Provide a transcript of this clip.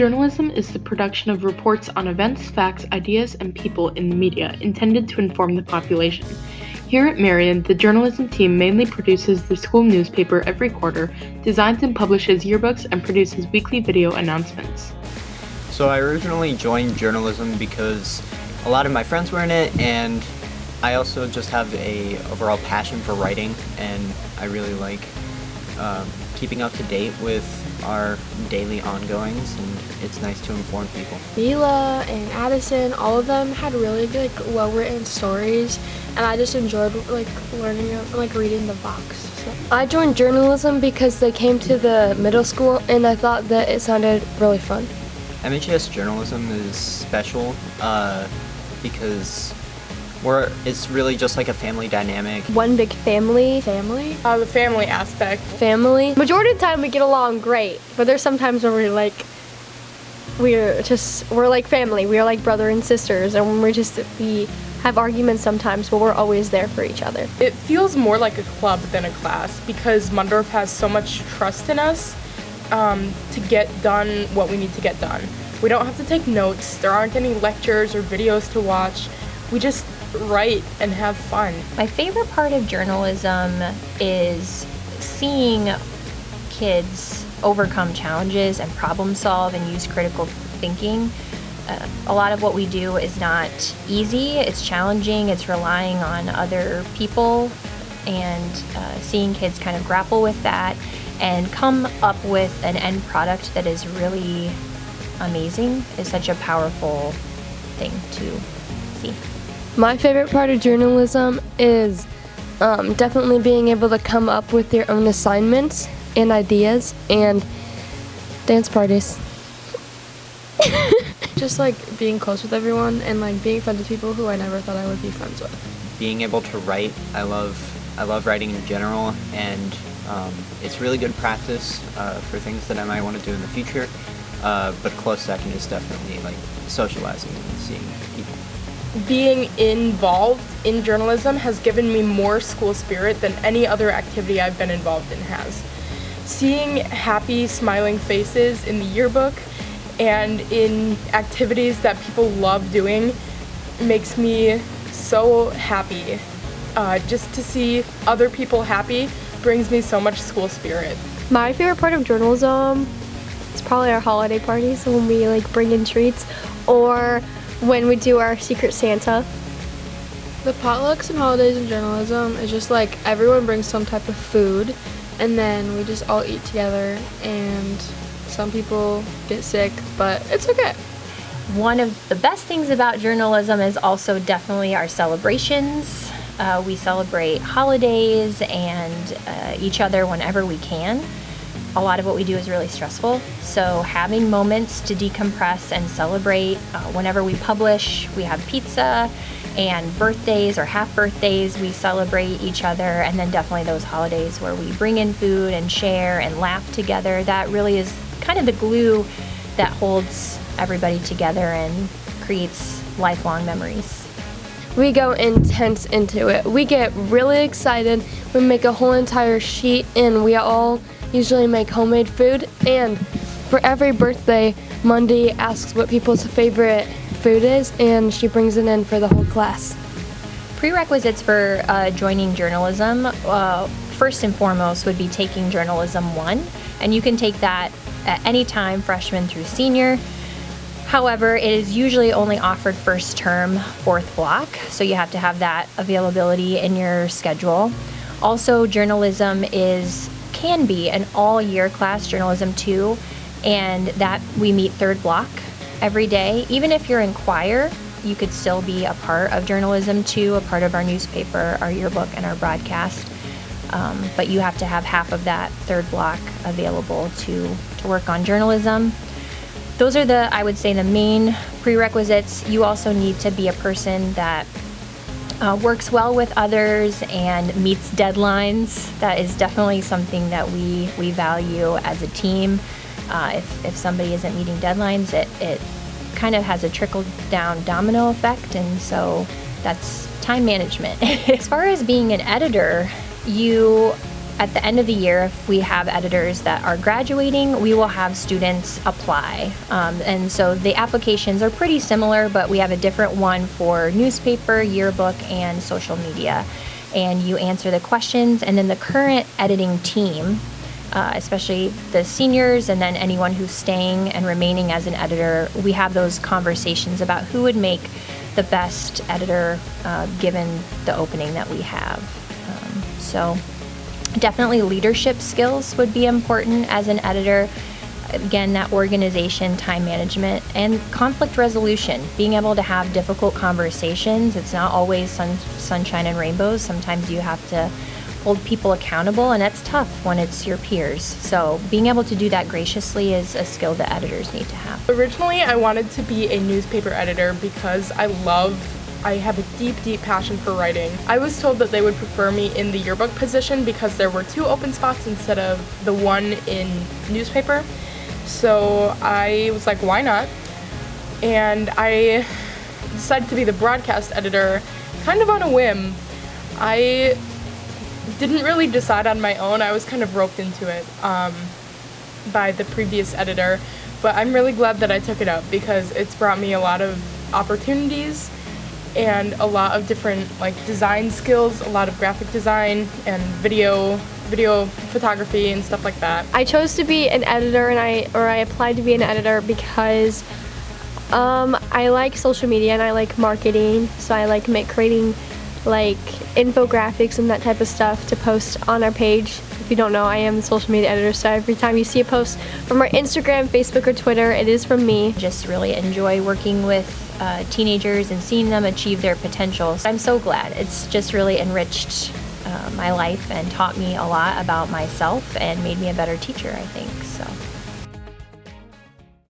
Journalism is the production of reports on events, facts, ideas, and people in the media intended to inform the population. Here at Marian, the journalism team mainly produces the school newspaper every quarter, designs and publishes yearbooks, and produces weekly video announcements. So I originally joined journalism because a lot of my friends were in it, and I also just have a overall passion for writing, and I really like keeping up to date with our daily ongoings, and it's nice to inform people. Mila and Addison, all of them had really good, well-written stories, and I just enjoyed learning, reading the Vox. So. I joined journalism because they came to the middle school, and I thought that it sounded really fun. MHS journalism is special because it's really just like a family dynamic. One big family. The family aspect. Family. Majority of the time we get along great, but there's sometimes where we're like family. We are like brother and sisters, and we have arguments sometimes, but we're always there for each other. It feels more like a club than a class because Mundorf has so much trust in us to get done what we need to get done. We don't have to take notes. There aren't any lectures or videos to watch. We just write and have fun. My favorite part of journalism is seeing kids overcome challenges and problem solve and use critical thinking. A lot of what we do is not easy, it's challenging, it's relying on other people, and seeing kids kind of grapple with that and come up with an end product that is really amazing is such a powerful thing to see. My favorite part of journalism is definitely being able to come up with your own assignments and ideas and dance parties. Just being close with everyone and being friends with people who I never thought I would be friends with. Being able to write, I love writing in general, and it's really good practice for things that I might want to do in the future. But close second is definitely socializing and seeing people. Being involved in journalism has given me more school spirit than any other activity I've been involved in has. Seeing happy, smiling faces in the yearbook and in activities that people love doing makes me so happy. Just to see other people happy brings me so much school spirit. My favorite part of journalism is probably our holiday parties when we bring in treats, or when we do our Secret Santa. The potlucks and holidays in journalism is just everyone brings some type of food, and then we just all eat together, and some people get sick, but it's okay. One of the best things about journalism is also definitely our celebrations. We celebrate holidays and each other whenever we can. A lot of what we do is really stressful, so having moments to decompress and celebrate. Whenever we publish, we have pizza, and birthdays or half birthdays, we celebrate each other, and then definitely those holidays where we bring in food and share and laugh together. That really is kind of the glue that holds everybody together and creates lifelong memories. We go intense into it. We get really excited. We make a whole entire sheet, and we all usually make homemade food, and for every birthday, Monday asks what people's favorite food is, and she brings it in for the whole class. Prerequisites for joining journalism, first and foremost, would be taking Journalism 1, and you can take that at any time, freshman through senior. However, it is usually only offered first term, fourth block, so you have to have that availability in your schedule. Also, journalism can be an all-year class, Journalism 2, and that we meet third block every day. Even if you're in choir, you could still be a part of Journalism 2, a part of our newspaper, our yearbook, and our broadcast. But you have to have half of that third block available to work on journalism. Those are I would say, the main prerequisites. You also need to be a person that works well with others and meets deadlines. That is definitely something that we value as a team. If somebody isn't meeting deadlines, it kind of has a trickle-down domino effect, and so that's time management. As far as being an editor, you at the end of the year, if we have editors that are graduating, we will have students apply. And so the applications are pretty similar, but we have a different one for newspaper, yearbook, and social media. And you answer the questions, and then the current editing team, especially the seniors and then anyone who's staying and remaining as an editor, we have those conversations about who would make the best editor given the opening that we have. So definitely leadership skills would be important as an editor. Again, that organization, time management, and conflict resolution, being able to have difficult conversations. It's not always sunshine and rainbows. Sometimes you have to hold people accountable, and that's tough when it's your peers. So being able to do that graciously is a skill that editors need to have. Originally, I wanted to be a newspaper editor because I have a deep passion for writing. I was told that they would prefer me in the yearbook position because there were 2 open spots instead of the 1 in newspaper. So I was like, why not? And I decided to be the broadcast editor kind of on a whim. I didn't really decide on my own. I was kind of roped into it by the previous editor, but I'm really glad that I took it up because it's brought me a lot of opportunities and a lot of different design skills, a lot of graphic design and video photography and stuff like that. I chose to be an editor, and I applied to be an editor because I like social media and I like marketing, so I like creating infographics and that type of stuff to post on our page. If you don't know, I am the social media editor, so every time you see a post from our Instagram, Facebook, or Twitter, it is from me. Just really enjoy working with teenagers and seeing them achieve their potential. I'm so glad. It's just really enriched my life and taught me a lot about myself and made me a better teacher, I think. So.